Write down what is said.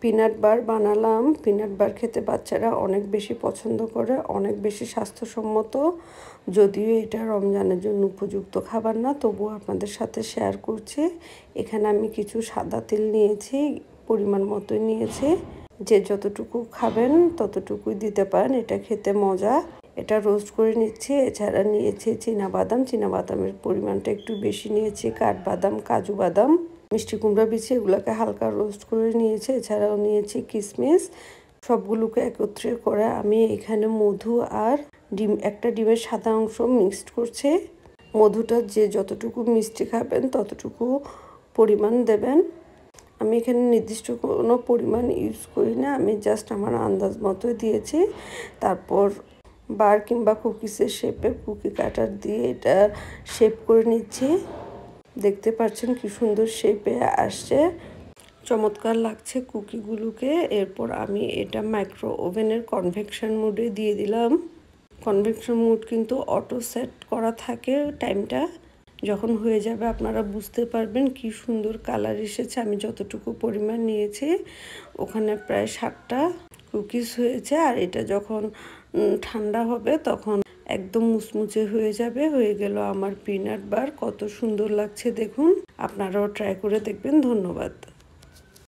Peanut বার বানালাম। Peanut বার খেতে বাচ্চারা অনেক বেশি পছন্দ করে, অনেক বেশি স্বাস্থ্যসম্মত। যদিও এটা রমজানের জন্য উপযুক্ত খাবার না, তবুও আপনাদের সাথে শেয়ার করছি। এখানে আমি কিছু সাদা তেল নিয়েছি, পরিমাণ মতোই নিয়েছি। যে যতটুকু খাবেন ততটুকুই দিতে পারেন, এটা খেতে মজা। এটা রোস্ট করে নিচ্ছি। এছাড়া নিয়েছি চীনাবাদাম, চীনাবাদামের পরিমাণটা একটু বেশি নিয়েছি, কাঠবাদাম, কাজু বাদাম, মিষ্টি কুমড়া বিচি, এগুলোকে হালকা রোস্ট করে নিয়েছি। এছাড়াও নিয়েছি কিশমিশ। সবগুলোকে একত্রে করে আমি এখানে মধু আর ডিম, একটা ডিমের সাদা অংশ মিক্সড করছি। মধুটা যে যতটুকু মিষ্টি খাবেন ততটুকু পরিমাণ দেবেন। আমি এখানে নির্দিষ্ট কোনো পরিমাণ ইউজ করি না, আমি জাস্ট আমার আন্দাজ মতোই দিয়েছি। তারপর বার কিংবা কুকিজের শেপে কুকি কাটার দিয়ে এটা শেপ করে নিচ্ছি। দেখতে পাচ্ছেন কি সুন্দর শেপে আসছে, চমৎকার লাগছে কুকিগুলোকে। এরপর আমি এটা মাইক্রো ওভেনের কনভেকশন মোডে দিয়ে দিলাম। কনভেকশন মোড কিন্তু অটো সেট করা থাকে টাইমটা। যখন হয়ে যাবে আপনারা বুঝতে পারবেন কি সুন্দর কালার এসেছে। আমি যতটুকু পরিমাণ নিয়েছি ওখানে প্রায় 7টা কুকিজ হয়েছে। আর এটা যখন ঠান্ডা হবে তখন একদম মুচমুচে হয়ে যাবে। হয়ে গেল আমার পিনাট বার। কত সুন্দর লাগছে দেখুন, আপনারাও ট্রাই করে দেখবেন। ধন্যবাদ।